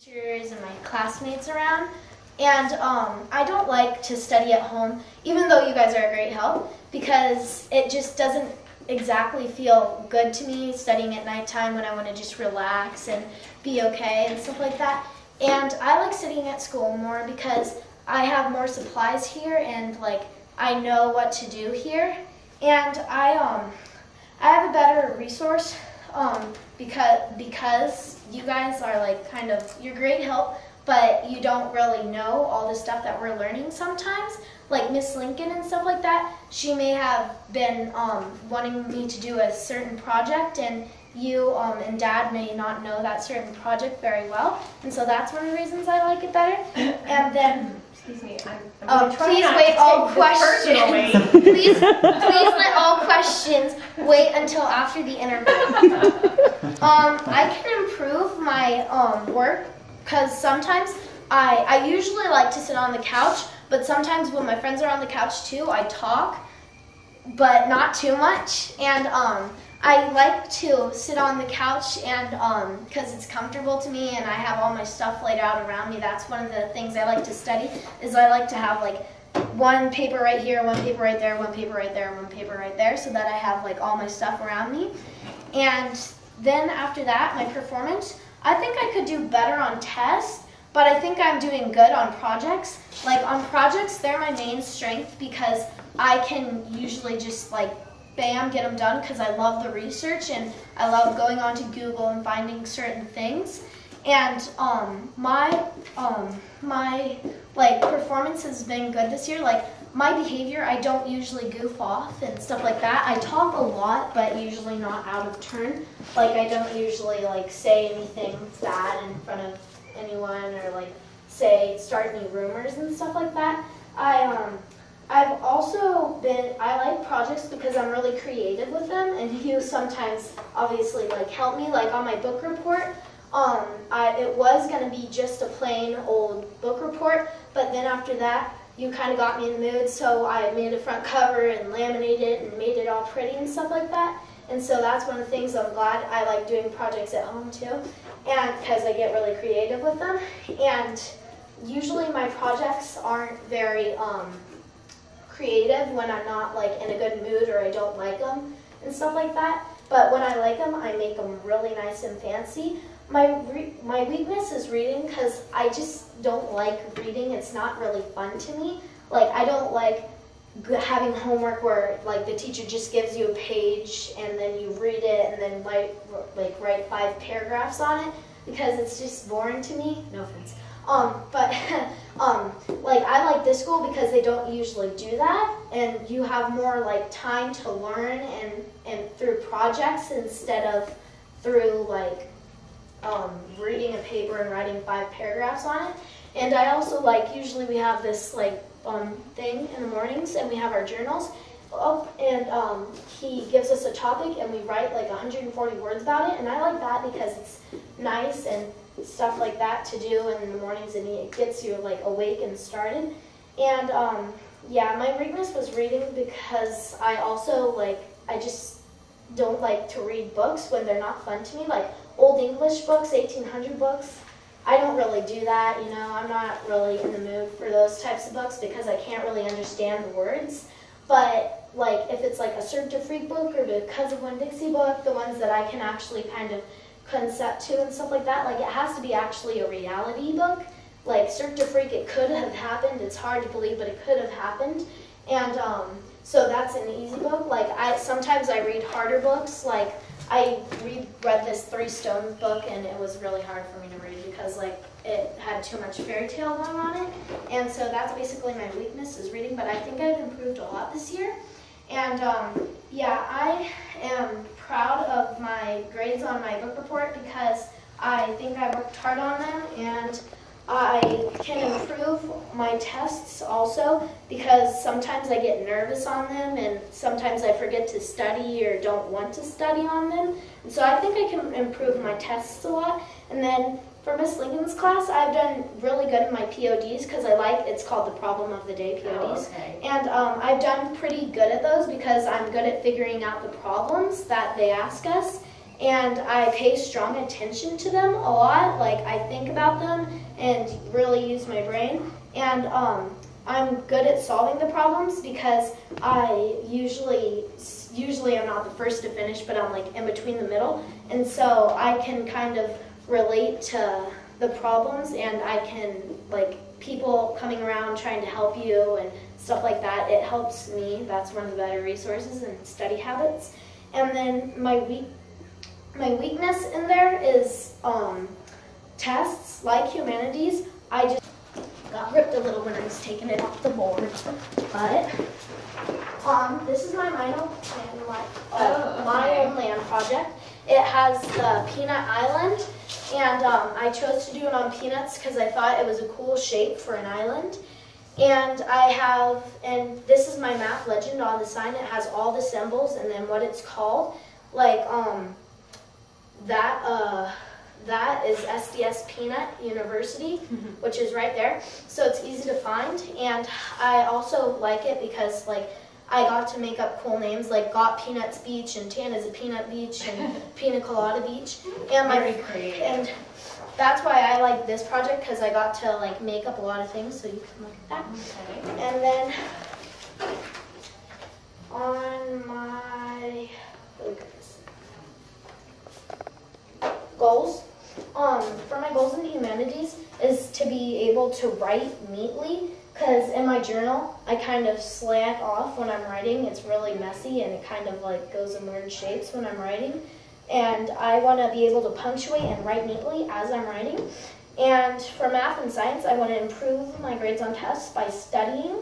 teachers and my classmates around, and I don't like to study at home, even though you guys are a great help, because it just doesn't exactly feel good to me studying at nighttime when I want to just relax and be okay and stuff like that. And I like studying at school more because I have more supplies here and like I know what to do here, and I have a better resource because you guys are like kind of, you're great help, but you don't really know all the stuff that we're learning sometimes. Like Miss Lincoln and stuff like that, she may have been wanting me to do a certain project, and you and Dad may not know that certain project very well, and so that's one of the reasons I like it better. And then, excuse me, I'm please wait all questions. please let all questions wait until after the interview. I can improve my work because sometimes I usually like to sit on the couch, but sometimes when my friends are on the couch too, I talk, but not too much. And I like to sit on the couch and because it's comfortable to me and I have all my stuff laid out around me. That's one of the things I like to study, is I like to have like one paper right here, one paper right there, one paper right there, one paper right there, so that I have like all my stuff around me. And then after that, my performance, I think I could do better on tests, but I think I'm doing good on projects. Like on projects, they're my main strength because I can usually just like bam, get them done because I love the research and I love going on to Google and finding certain things. And my like performance has been good this year. Like my behavior, I don't usually goof off and stuff like that. I talk a lot, but usually not out of turn. Like I don't usually like say anything bad in front of anyone or like start any rumors and stuff like that. I've also I like projects because I'm really creative with them, and you sometimes obviously like help me. Like on my book report, it was going to be just a plain old book report, but then after that you kind of got me in the mood, so I made a front cover and laminated it and made it all pretty and stuff like that. And so that's one of the things I'm glad I like doing projects at home too, and because I get really creative with them. And usually my projects aren't very creative when I'm not like in a good mood or I don't like them and stuff like that. But when I like them, I make them really nice and fancy. My weakness is reading because I just don't like reading. It's not really fun to me. Like I don't like having homework where like the teacher just gives you a page and then you read it and then write 5 paragraphs on it, because it's just boring to me. No offense. Like I like this school because they don't usually do that, and you have more like time to learn and through projects instead of through like reading a paper and writing 5 paragraphs on it. And I also like, usually we have this like thing in the mornings and we have our journals up, and he gives us a topic and we write like 140 words about it, and I like that because it's nice and stuff like that to do in the mornings, and it gets you like awake and started. And yeah, my weakness was reading because I also I just don't like to read books when they're not fun to me, like old English books, 1800 books. I don't really do that, you know. I'm not really in the mood for those types of books because I can't really understand the words. But like if it's like a Cirque du Freak book or the Because of Winn-Dixie book, the ones that I can actually kind of concept to and stuff like that, like it has to be actually a reality book. Like Cirque du Freak, it could have happened. It's hard to believe, but it could have happened. And so that's an easy book. Like sometimes I read harder books. Like I read this 3 Stones book, and it was really hard for me to read because like it had too much fairy tale going on it. And so that's basically my weakness, is reading. But I think I've improved a lot this year. And yeah, I am proud of my grades on my book report because I think I worked hard on them, and I can improve my tests also because sometimes I get nervous on them and sometimes I forget to study or don't want to study on them. And so I think I can improve my tests a lot. And then for Miss Lincoln's class, I've done really good in my PODs because it's called the Problem of the Day PODs. Oh, okay. And I've done pretty good at those because I'm good at figuring out the problems that they ask us. and I pay strong attention to them a lot. Like I think about them and really use my brain. And I'm good at solving the problems because I usually I'm not the first to finish, but I'm like in between the middle. And so I can kind of relate to the problems, and I can, like, people coming around trying to help you and stuff like that, it helps me. That's one of the better resources and study habits. And then my weakness in there is tests like humanities. I just got ripped a little when I was taking it off the board. But this is my my own land project. It has the peanut island, and I chose to do it on peanuts because I thought it was a cool shape for an island. And this is my math legend on the sign. It has all the symbols and then what it's called. Like that is SDS Peanut University, which is right there. So it's easy to find, and I also like it because like I got to make up cool names like Got Peanuts Beach and Tana's a Peanut Beach and Pina Colada Beach. And very creative. And that's why I like this project, because I got to like make up a lot of things. So you can look at that. Okay. And then on my goals, for my goals in the humanities is to be able to write neatly, because in my journal I kind of slant off when I'm writing. It's really messy and it kind of like goes in weird shapes when I'm writing, and I want to be able to punctuate and write neatly as I'm writing. And for math and science, I want to improve my grades on tests by studying.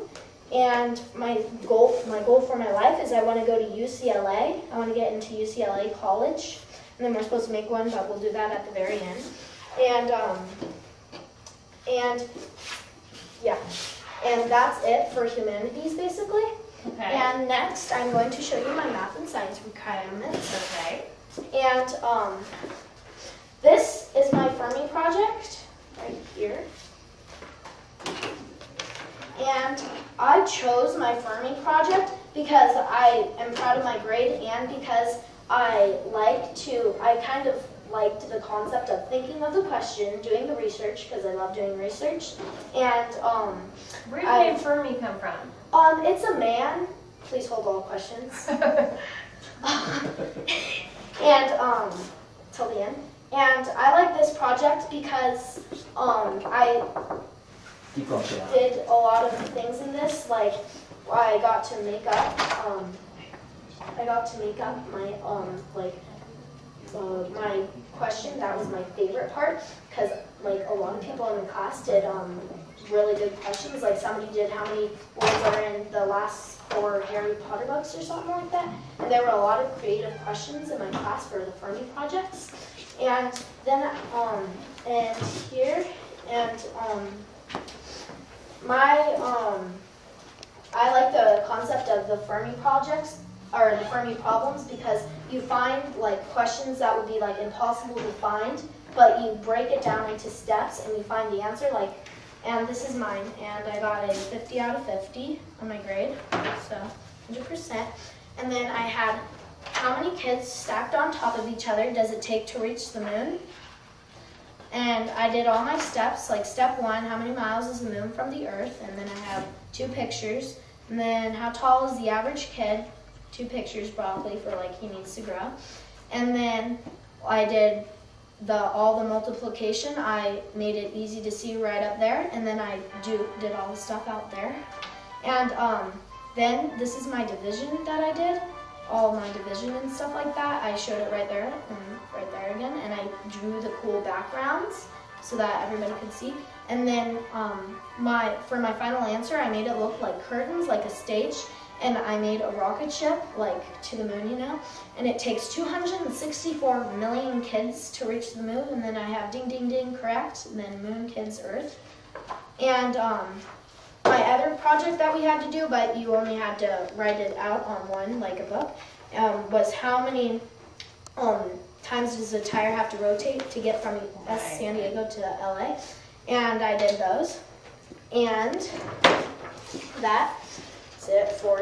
And my goal for my life is I want to go to UCLA. I want to get into UCLA College. And then we're supposed to make one, but we'll do that at the very end. And that's it for humanities, basically. Okay. And next, I'm going to show you my math and science requirements. Okay. And this is my Fermi project right here. And I chose my Fermi project because I am proud of my grade, and because I kind of liked the concept of thinking of the question, doing the research, because I love doing research. And where did the name Fermi come from? It's a man. Please hold all questions. And till the end. And I like this project because I did a lot of things in this. Like I got to make up my question. That was my favorite part, because like a lot of people in the class did really good questions. Like somebody did how many words are in the last 4 Harry Potter books or something like that. And there were a lot of creative questions in my class for the Fermi projects. And then and here and I like the concept of the Fermi projects, or the Fermi problems, because you find like questions that would be like impossible to find, but you break it down into steps and you find the answer. Like, and this is mine, and I got a 50 out of 50 on my grade, so 100%. And then I had how many kids stacked on top of each other does it take to reach the moon? And I did all my steps, like step 1, how many miles is the moon from the earth? And then I have 2 pictures. And then how tall is the average kid? 2 pictures probably for like he needs to grow. And then I did all the multiplication. I made it easy to see right up there. And then I did all the stuff out there. And then this is my division that I did. All my division and stuff like that. I showed it right there and right there again, and I drew the cool backgrounds so that everybody could see. And then for my final answer, I made it look like curtains, like a stage, and I made a rocket ship, like to the moon, you know. And it takes 264 million kids to reach the moon, and then I have ding, ding, ding, correct, and then moon, kids, earth. And my other project that we had to do, but you only had to write it out on one, like a book, was how many times does a tire have to rotate to get from San Diego to LA? And I did those. And that's it for